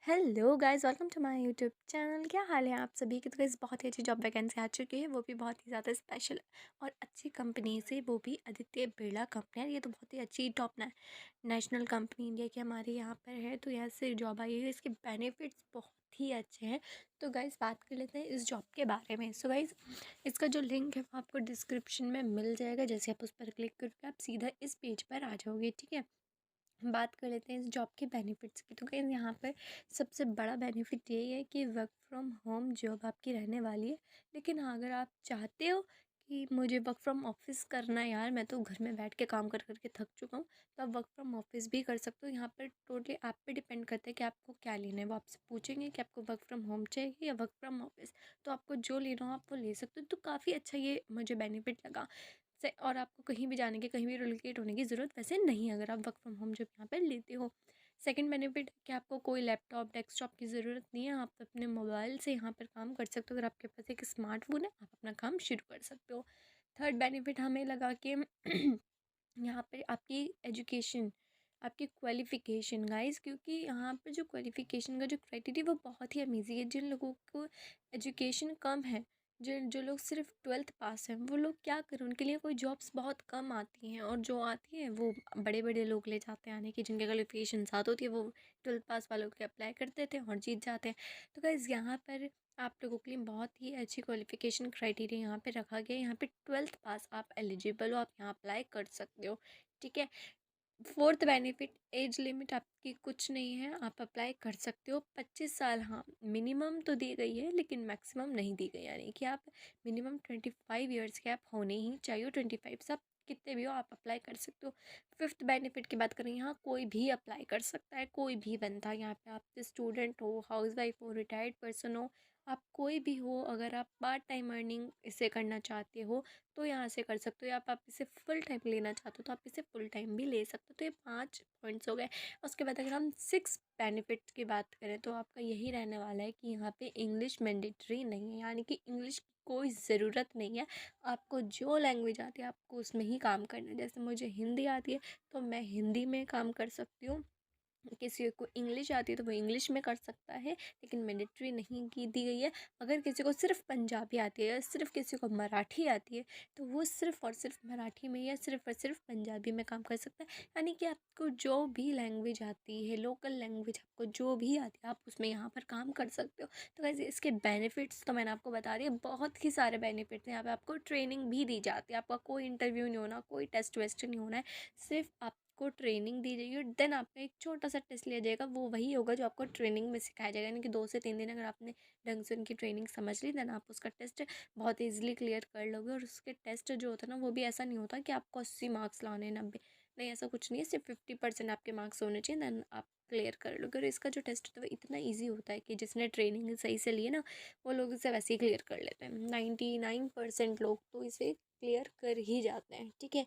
Hello guys, welcome to my YouTube channel. क्या हाल है आप सभी के। तो गाइस बहुत ही अच्छी जॉब वैकेंसी आ चुकी है, वो भी बहुत ही ज़्यादा स्पेशल और अच्छी कंपनी से, वो भी आदित्य बिरला कंपनी है। ये तो बहुत ही अच्छी टॉप नेशनल कंपनी इंडिया की हमारे यहाँ पर है। तो यहाँ से जॉब आई है, इसके बेनिफिट्स बहुत ही अच्छे हैं। तो गाइस बात कर लेते हैं इस जॉब के बारे में। सो गाइस इसका जो लिंक है वो आपको डिस्क्रिप्शन में मिल जाएगा। जैसे आप उस पर क्लिक करके आप सीधा इस पेज पर आ जाओगे। ठीक है, बात कर लेते हैं इस जॉब के बेनिफिट्स की। तो गाइस यहाँ पर सबसे बड़ा बेनिफिट यही है कि वर्क फ्रॉम होम जॉब आपकी रहने वाली है। लेकिन हाँ, अगर आप चाहते हो कि मुझे वर्क फ्रॉम ऑफिस करना है यार, मैं तो घर में बैठ के काम कर करके थक चुका हूँ, तो आप वर्क फ्रॉम ऑफिस भी कर सकते हो। यहाँ पर टोटली आप पे डिपेंड करता है कि आपको क्या लेना है। वो आपसे पूछेंगे कि आपको वर्क फ्रॉम होम चाहिए या वर्क फ्रॉम ऑफिस, तो आपको जो लेना हो आप वो ले सकते हो। तो काफ़ी अच्छा ये मुझे बेनिफिट लगा से। और आपको कहीं भी जाने की, कहीं भी रिलोकेट होने की ज़रूरत वैसे नहीं है अगर आप वर्क फ्रॉम होम जब यहाँ पर लेते हो। सेकंड बेनिफिट कि आपको कोई लैपटॉप डेस्कटॉप की ज़रूरत नहीं है, आप अपने मोबाइल से यहाँ पर काम कर सकते हो। अगर आपके पास एक स्मार्टफोन है, आप अपना काम शुरू कर सकते हो। थर्ड बेनिफिट हमें लगा कि यहाँ पे आपकी एजुकेशन, आपकी क्वालिफ़िकेशन गाइस, क्योंकि यहाँ पे जो क्वालिफ़िकेशन का जो क्राइटेरिया वो बहुत ही अमेजिंग है। जिन लोगों को एजुकेशन कम है, जो जो लोग सिर्फ 12th पास हैं, वो लोग क्या करें, उनके लिए कोई जॉब्स बहुत कम आती हैं। और जो आती हैं वो बड़े बड़े लोग ले जाते हैं आने की, जिनके क्वालिफ़िकेशन ज़्यादा होती है, वो 12th पास वालों के अप्लाई कर देते हैं और जीत जाते हैं। तो गाइस यहाँ पर आप लोगों के लिए बहुत ही अच्छी क्वालिफ़िकेशन क्राइटेरिया यहाँ पे रखा गया है। यहाँ पे 12th पास आप एलिजिबल हो, आप यहाँ अप्लाई कर सकते हो। ठीक है, फोर्थ बेनिफिट, एज लिमिट आपकी कुछ नहीं है, आप अप्लाई कर सकते हो। 25 साल, हाँ मिनिमम तो दी गई है लेकिन मैक्सिमम नहीं दी गई, यानी कि आप मिनिमम 25 ईयर्स के आप होने ही चाहिए। 25 से आप कितने भी हो आप अप्लाई कर सकते हो। फिफ्थ बेनिफिट की बात करें, यहाँ कोई भी अप्लाई कर सकता है, कोई भी बनता है। यहाँ पे आप स्टूडेंट हो, हाउस वाइफ हो, रिटायर्ड पर्सन हो, आप कोई भी हो, अगर आप पार्ट टाइम अर्निंग इसे करना चाहते हो तो यहाँ से कर सकते हो, या आप इसे फुल टाइम लेना चाहते हो तो आप इसे फुल टाइम भी ले सकते हो। तो ये 5 पॉइंट्स हो गए। उसके बाद अगर हम 6 बेनिफिट्स की बात करें तो आपका यही रहने वाला है कि यहाँ पे इंग्लिश मैंडेटरी नहीं है, यानी कि इंग्लिश की कोई ज़रूरत नहीं है। आपको जो लैंग्वेज आती है आपको उसमें ही काम करना है। जैसे मुझे हिंदी आती है तो मैं हिंदी में काम कर सकती हूँ, किसी को इंग्लिश आती है तो वो इंग्लिश में कर सकता है, लेकिन मैंडेटरी नहीं की दी गई है। अगर किसी को सिर्फ पंजाबी आती है या सिर्फ किसी को मराठी आती है तो वो सिर्फ और सिर्फ मराठी में या सिर्फ और सिर्फ पंजाबी में काम कर सकता है। यानी कि आपको जो भी लैंग्वेज आती है, लोकल लैंग्वेज आपको जो भी आती है, आप उसमें यहाँ पर काम कर सकते हो। तो वैसे इसके बेनिफिट्स तो मैंने आपको बता दिया, बहुत ही सारे बेनिफिट्स हैं। यहाँ पे आपको ट्रेनिंग भी दी जाती है, आपका कोई इंटरव्यू नहीं होना, कोई टेस्ट वेस्ट नहीं होना है, सिर्फ आपको ट्रेनिंग दी जाएगी। देन आपका एक छोटा सा टेस्ट लिया जाएगा, वो वही होगा जो आपको ट्रेनिंग में सिखाया जाएगा। यानी कि 2 से 3 दिन अगर आपने ढंग से उनकी ट्रेनिंग समझ ली, देन आप उसका टेस्ट बहुत ईजिली क्लियर कर लोगे। और उसके टेस्ट जो होता है ना, वो भी ऐसा नहीं होता कि आपको 80 मार्क्स लाने हैं, 90 नहीं, ऐसा कुछ नहीं है। सिर्फ 50% आपके मार्क्स होने चाहिए, देन आप क्लियर कर लोगे। और इसका जो टेस्ट होता है वो इतना ईजी होता है कि जिसने ट्रेनिंग सही से ली है ना, वो लोग इसे वैसे ही क्लियर कर लेते हैं। 99% लोग तो इसे क्लियर कर ही जाते हैं। ठीक है,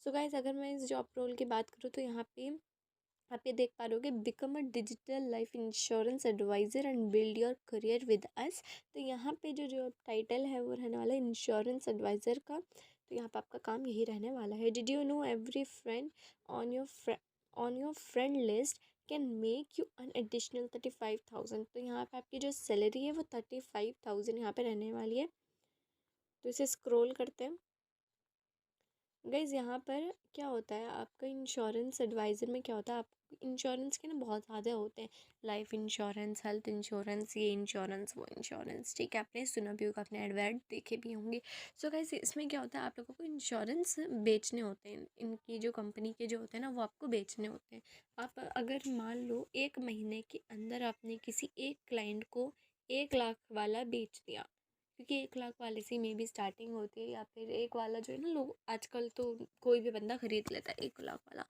सो गाइस अगर मैं इस जॉब रोल की बात करूँ तो यहाँ पे आप ये देख पा रहे होगे, become a digital life insurance adviser and build your career with us. तो यहाँ पे जो जो टाइटल है वो रहने वाला है इंश्योरेंस एडवाइज़र का। तो यहाँ पे आपका काम यही रहने वाला है। Did you know every friend on your on your friend list can make you an additional 35,000। तो यहाँ पे आपकी जो सैलरी है वो 35,000 यहाँ पे रहने वाली है। तो इसे स्क्रॉल करते हैं। गाइज़ यहाँ पर क्या होता है, आपका इंश्योरेंस एडवाइज़र में क्या होता है, आप इंश्योरेंस के ना बहुत ज़्यादा होते हैं, लाइफ इंश्योरेंस, हेल्थ इंश्योरेंस, ये इंश्योरेंस, वो इंश्योरेंस। ठीक है, आपने सुना भी होगा, आपने एडवर्ट देखे भी होंगे। सो गाइज़ इसमें क्या होता है, आप लोगों को इंश्योरेंस बेचने होते हैं, इनकी जो कंपनी के जो होते हैं ना वो आपको बेचने होते हैं। आप अगर मान लो 1 महीने के अंदर आपने किसी एक क्लाइंट को 1 लाख वाला बेच दिया, क्योंकि 1 लाख वाले से मे भी स्टार्टिंग होती है, या फिर एक वाला जो है ना, लोग आजकल तो कोई भी बंदा खरीद लेता है 1 लाख वाला।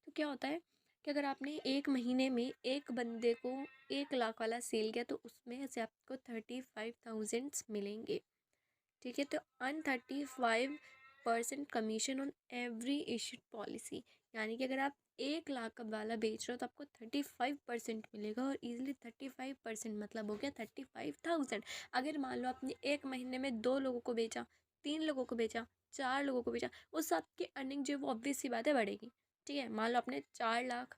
तो क्या होता है कि अगर आपने 1 महीने में एक बंदे को 1 लाख वाला सेल किया तो उसमें से आपको 35,000 मिलेंगे। ठीक है, तो अन 35% commission on every issued policy. यानी कि अगर आप 1 लाख का वाला बेच रहे हो तो आपको 35% मिलेगा, और ईजिली 35% मतलब हो गया 35,000। अगर मान लो आपने 1 महीने में 2 लोगों को बेचा, 3 लोगों को बेचा, 4 लोगों को बेचा, उस आपकी अर्निंग जो है वो ऑब्वियस सी बात है बढ़ेगी। ठीक है, मान लो आपने 4 लाख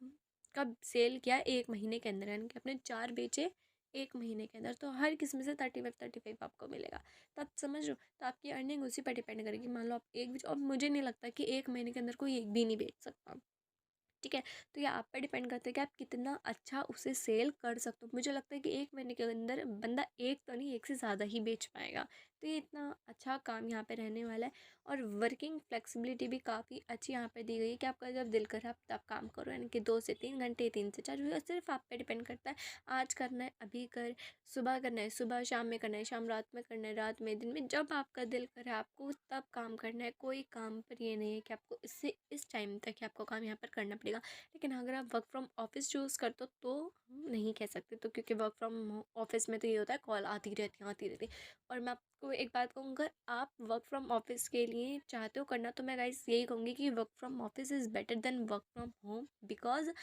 का सेल किया 1 महीने के अंदर, यानी कि आपने 4 बेचे 1 महीने के अंदर, तो हर किसी में से 35 आपको मिलेगा। तो आप समझ रहे हो, तो आपकी अर्निंग उसी पर डिपेंड करेगी। मान लो आप एक बेचो, अब मुझे नहीं लगता कि 1 महीने के अंदर कोई एक भी नहीं बेच सकता, ठीक है। तो ये आप पे डिपेंड करता है कि आप कितना अच्छा उसे सेल कर सकते हो। मुझे लगता है कि 1 महीने के अंदर बंदा एक तो नहीं, एक से ज़्यादा ही बेच पाएगा। तो ये इतना अच्छा काम यहाँ पे रहने वाला है। और वर्किंग फ्लेक्सिबिलिटी भी काफ़ी अच्छी यहाँ पे दी गई है कि आपका जब दिल करे आप तब काम करो, यानी कि 2 से 3 घंटे, 3 से 4, सिर्फ आप पे डिपेंड करता है। आज करना है अभी कर, सुबह करना है सुबह, शाम में करना है शाम, रात में करना है रात में, दिन में, जब आपका दिल करे आपको तब काम करना है। कोई काम पर ये नहीं है कि आपको इससे इस टाइम तक ही आपको काम यहाँ पर करना पड़ेगा। लेकिन अगर आप वर्क फ्रॉम ऑफिस चूज़ करते हो तो हम नहीं कह सकते, तो क्योंकि वर्क फ्रॉम ऑफिस में तो ये होता है कॉल आती रहती। और मैं आपको एक बात कहूँ, अगर आप वर्क फ्रॉम ऑफिस के लिए चाहते हो करना, तो मैं गाइस यही कहूँगी कि work from office is better than work from home. Because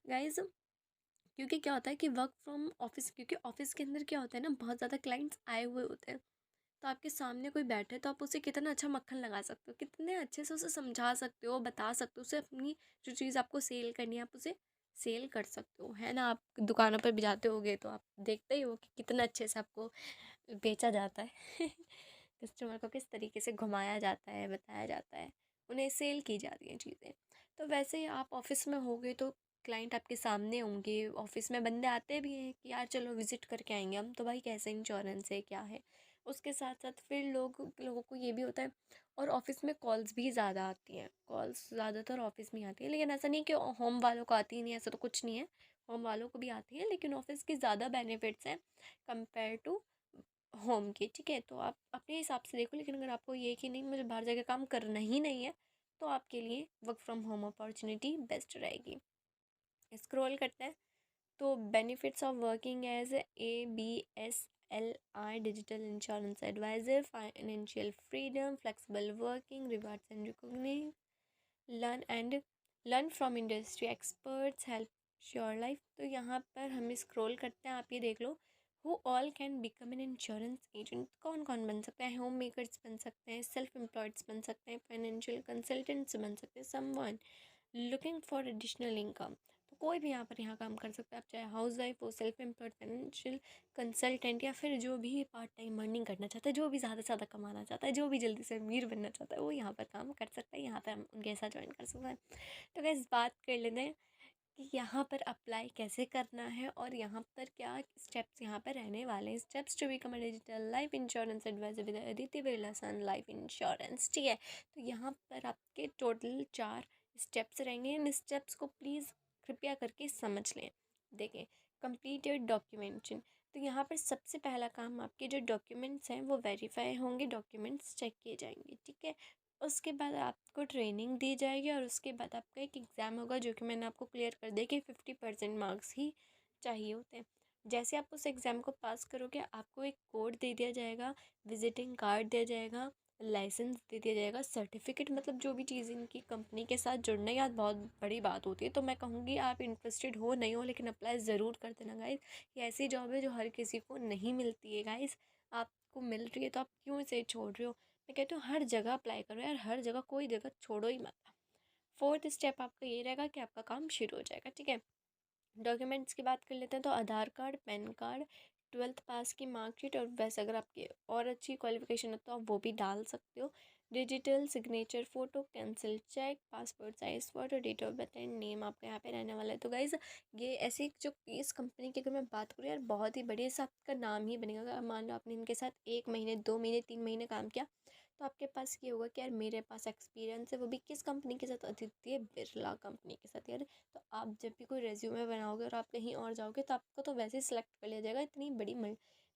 guys, क्योंकि क्या होता है कि वर्क फ्रॉम ऑफिस, क्योंकि ऑफिस के अंदर क्या होता है ना, बहुत ज़्यादा क्लाइंट्स आए हुए होते हैं। तो आपके सामने कोई बैठे तो आप उसे कितना अच्छा मक्खन लगा सकते हो, कितने अच्छे से उसे समझा सकते हो, बता सकते हो उसे, अपनी जो चीज़ आपको सेल करनी है आप उसे सेल कर सकते हो, है ना। आप दुकानों पर भी जाते होगे तो आप देखते ही हो कि कितना अच्छे से आपको बेचा जाता है कस्टमर को किस तरीके से घुमाया जाता है, बताया जाता है, उन्हें सेल की जाती हैं चीज़ें। तो वैसे ही आप ऑफिस में होगे तो क्लाइंट आपके सामने होंगे, ऑफिस में बंदे आते भी हैं कि यार चलो विज़िट करके आएंगे हम, तो भाई कैसे इंश्योरेंस है क्या है। उसके साथ साथ फिर लोगों को ये भी होता है। और ऑफिस में कॉल्स भी ज़्यादा आती हैं, कॉल्स ज़्यादातर ऑफिस में ही आती है, लेकिन ऐसा नहीं कि होम वालों को आती ही नहीं, ऐसा तो कुछ नहीं है। होम वालों को भी आती है, लेकिन ऑफिस की ज़्यादा बेनिफिट्स हैं कंपेयर टू होम की, ठीक है। तो आप अपने हिसाब से देखो, लेकिन अगर आपको ये कि नहीं मुझे बाहर जाकर काम करना ही नहीं है, तो आपके लिए work from home opportunity best रहेगी। स्क्रॉल करते हैं, तो benefits of working as ABSLR digital insurance adviser, financial freedom, flexible working, rewards and recognition, learn and learn from industry experts, help sure life. तो यहाँ पर हम स्क्रॉल करते हैं, आप ये देख लो, who all can become an insurance agent. कौन कौन बन सकते हैं, होम मेकर्स बन सकते हैं, सेल्फ एम्प्लॉयड्स बन सकते हैं, फाइनेंशियल कंसल्टेंट्स बन सकते हैं, someone looking for additional income. तो कोई भी यहाँ काम कर सकता है, आप चाहे हाउस वाइफ हो, सेल्फ एम्प्लॉयड, फाइनेंशियल कंसल्टेंट, या फिर जो भी पार्ट टाइम अर्निंग करना चाहता है, जो भी ज़्यादा से ज़्यादा कमाना चाहता है, जो भी जल्दी से अमीर बनना चाहता है, वो यहाँ पर काम कर सकता है, यहाँ पर हम उनके साथ ज्वाइन कर सकते हैं। तो गैस बात कर लेते हैं कि यहाँ पर अप्लाई कैसे करना है और यहाँ पर क्या स्टेप्स यहाँ पर रहने वाले हैं। Steps to become a digital life insurance adviser with Aditya Birla Sun Life insurance, ठीक है। तो यहाँ पर आपके टोटल 4 स्टेप्स रहेंगे। इन स्टेप्स को प्लीज़ कृपया करके समझ लें। देखें, कंप्लीट योर डॉक्यूमेंटेशन। तो यहाँ पर सबसे पहला काम, आपके जो डॉक्यूमेंट्स हैं वो वेरीफाई होंगे, डॉक्यूमेंट्स चेक किए जाएंगे, ठीक है। उसके बाद आपको ट्रेनिंग दी जाएगी और उसके बाद आपका एक एग्ज़ाम होगा, जो कि मैंने आपको क्लियर कर दिया कि 50% मार्क्स ही चाहिए होते हैं। जैसे आप उस एग्ज़ाम को पास करोगे, आपको एक कोड दे दिया जाएगा, विजिटिंग कार्ड दिया जाएगा, लाइसेंस दे दिया जाएगा, सर्टिफिकेट, मतलब जो भी चीज़ इनकी कंपनी के साथ जुड़ना यार बहुत बड़ी बात होती है। तो मैं कहूँगी आप इंटरेस्टेड हो नहीं हो, लेकिन अप्लाई ज़रूर कर देना गाइस। ये ऐसी जॉब है जो हर किसी को नहीं मिलती है गाइस। आपको मिल रही है तो आप क्यों इसे छोड़ रहे हो। मैं कहती हूँ हर जगह अप्लाई करो यार, हर जगह, कोई जगह छोड़ो ही मत। फोर्थ स्टेप आपका ये रहेगा कि आपका काम शुरू हो जाएगा, ठीक है। डॉक्यूमेंट्स की बात कर लेते हैं, तो आधार कार्ड, पैन कार्ड, 12th पास की मार्कशीट, और वैसे अगर आपकी और अच्छी क्वालिफिकेशन है तो आप वो भी डाल सकते हो। Digital signature photo, cancel cheque, passport size photo, date of birth and name आपका यहाँ पे रहने वाला है। तो गाइज़, ये ऐसी जो इस कंपनी की अगर मैं बात करूँ यार, बहुत ही बढ़िया, इससे आपका नाम ही बनेगा। अगर मान लो आपने इनके साथ 1 महीने, 2 महीने, 3 महीने काम किया, तो आपके पास ये होगा कि यार मेरे पास एक्सपीरियंस है, वो भी किस कंपनी के साथ, आदित्य बिरला कंपनी के साथ यार। तो आप जब भी कोई रेज्यूमे बनाओगे और आप कहीं और जाओगे, तो आपको तो वैसे ही सिलेक्ट कर लिया जाएगा, इतनी बड़ी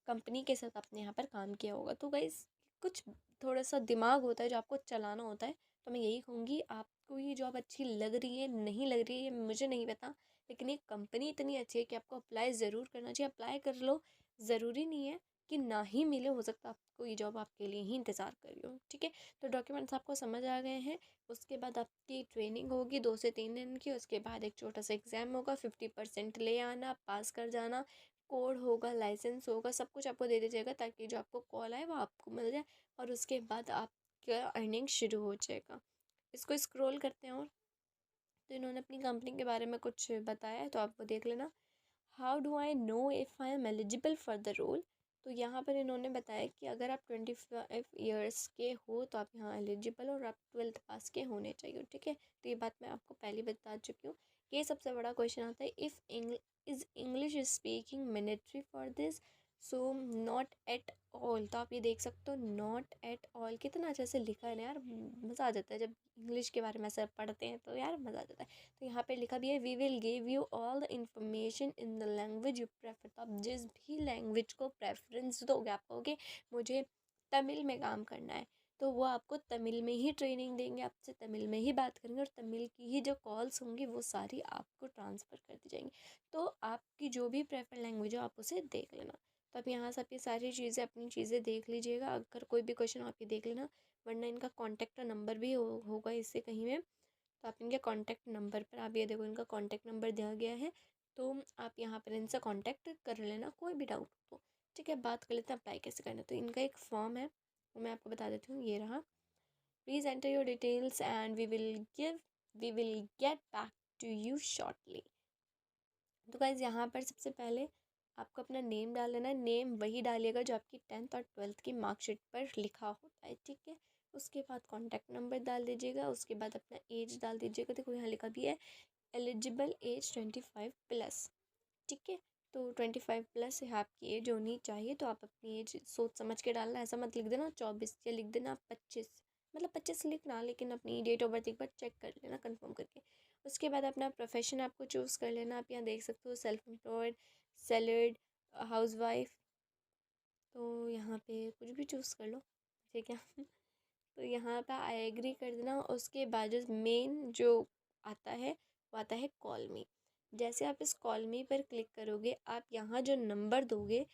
कंपनी के साथ आपने यहाँ पर काम किया होगा। तो गाइस, कुछ थोड़ा सा दिमाग होता है जो आपको चलाना होता है। तो मैं यही कहूँगी, आपको ये जॉब अच्छी लग रही है नहीं लग रही है मुझे नहीं पता, लेकिन ये कंपनी इतनी अच्छी है कि आपको अप्लाई ज़रूर करना चाहिए। अप्लाई कर लो, ज़रूरी नहीं है कि ना ही मिले, हो सकता है आपको ये जॉब आपके लिए ही इंतज़ार कर रही हो, ठीक है। तो डॉक्यूमेंट्स आपको समझ आ गए हैं। उसके बाद आपकी ट्रेनिंग होगी 2 से 3 दिन की, उसके बाद एक छोटा सा एग्ज़ाम होगा, 50% ले आना, पास कर जाना, कोड होगा, लाइसेंस होगा, सब कुछ आपको दे दिया जाएगा ताकि जो आपको कॉल आए वो आपको मिल जाए, और उसके बाद आपका अर्निंग शुरू हो जाएगा। इसको स्क्रॉल करते हैं, और तो इन्होंने अपनी कंपनी के बारे में कुछ बताया है, तो आप वो देख लेना। How do I know if I am eligible for the role. तो यहाँ पर इन्होंने बताया कि अगर आप 25 ईयर्स के हो तो आप यहाँ एलिजिबल और आप 12th पास के होने चाहिए, ठीक है। तो ये बात मैं आपको पहले बता चुकी हूँ। ये सबसे बड़ा क्वेश्चन आता है, if is English speaking mandatory for this, so not at all. तो आप ये देख सकते हो, नॉट एट ऑल कितना अच्छे से लिखा है ना यार, मज़ा आ जाता है जब इंग्लिश के बारे में ऐसा पढ़ते हैं तो यार मज़ा आ जाता है। तो यहाँ पे लिखा भी है, we will give you all the information in the language you prefer. तो आप जिस भी लैंग्वेज को प्रेफरेंस दोगे, आप कहोगे मुझे तमिल में काम करना है, तो वो आपको तमिल में ही ट्रेनिंग देंगे, आपसे तमिल में ही बात करेंगे, और तमिल की ही जो कॉल्स होंगी वो सारी आपको ट्रांसफ़र कर दी जाएंगी। तो आपकी जो भी प्रेफर लैंग्वेज हो आप उसे देख लेना। तो आप यहाँ से आप ये सारी चीज़ें अपनी चीज़ें देख लीजिएगा। अगर कोई भी क्वेश्चन आप ये देख लेना, वरना इनका कॉन्टैक्ट नंबर भी होगा इससे कहीं में। तो आप इनके कॉन्टैक्ट नंबर पर, आप ये देखो इनका कॉन्टैक्ट नंबर दिया गया है, तो आप यहाँ पर इनसे कॉन्टैक्ट कर लेना कोई भी डाउट हो। ठीक है, बात कर लेते हैं अप्लाई कैसे करना है। तो इनका एक फॉर्म है, वो मैं आपको बता देती हूँ, ये रहा। Please enter your details and we will get back to you shortly. तो गाइज़ यहाँ पर सबसे पहले आपको अपना नेम डाल लेना है। नेम वही डालिएगा जो आपकी 10th और 12th की मार्कशीट पर लिखा होता है, ठीक है। उसके बाद कॉन्टैक्ट नंबर डाल दीजिएगा, उसके बाद अपना एज डाल दीजिएगा। देखो यहाँ लिखा भी है एलिजिबल एज 25+, ठीक है। तो 25+ है आपकी एज होनी चाहिए। तो आप अपनी एज सोच समझ के डालना, ऐसा मत लिख देना 24 या लिख देना 25, मतलब 25 लिखना, लेकिन अपनी डेट ऑफ बर्थ एक बार चेक कर लेना कंफर्म करके। उसके बाद अपना प्रोफेशन आपको चूज़ कर लेना। आप यहाँ देख सकते हो सेल्फ एम्प्लॉयड, सैलरीड, हाउसवाइफ, तो यहाँ पे कुछ भी चूज़ कर लो, ठीक है। तो यहाँ पे आई एग्री कर देना। उसके बाद जो मेन जो आता है वो आता है कॉल मी। जैसे आप इस कॉल मी पर क्लिक करोगे, आप यहाँ जो नंबर दोगे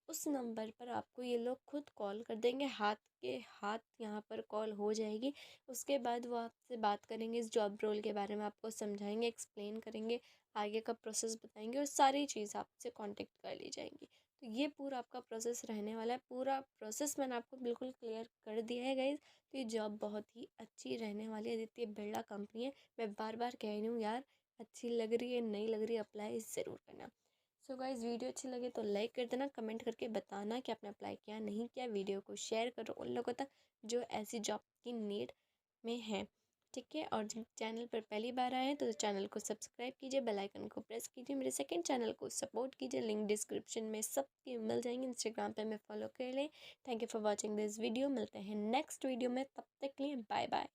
उस नंबर पर आपको ये लोग खुद कॉल कर देंगे, हाथ के हाथ यहाँ पर कॉल हो जाएगी। उसके बाद वो आपसे बात करेंगे, इस जॉब रोल के बारे में आपको समझाएंगे, एक्सप्लेन करेंगे, आगे का प्रोसेस बताएंगे, और सारी चीज़ आपसे कांटेक्ट कर ली जाएंगी। तो ये पूरा आपका प्रोसेस रहने वाला है। पूरा प्रोसेस मैंने आपको बिल्कुल क्लियर कर दिया है गाइज़। तो ये जॉब बहुत ही अच्छी रहने वाली है, आदित्य बिरला कंपनी है। मैं बार बार कह रही हूँ यार, अच्छी लग रही है नहीं लग रही, अप्लाई ज़रूर करना। सो गाइज़ वीडियो अच्छी लगे तो लाइक कर देना, कमेंट करके बताना कि आपने अप्लाई किया नहीं किया। वीडियो को शेयर करो उन लोगों तक जो ऐसी जॉब की नीड में है, ठीक है। और जिन चैनल पर पहली बार आए हैं तो चैनल को सब्सक्राइब कीजिए, बेल आइकन को प्रेस कीजिए, मेरे सेकंड चैनल को सपोर्ट कीजिए। लिंक डिस्क्रिप्शन में सबके मिल जाएंगे, इंस्टाग्राम पे मैं फॉलो कर लें। Thank you for watching this video. मिलते हैं नेक्स्ट वीडियो में, तब तक के लिए बाय बाय।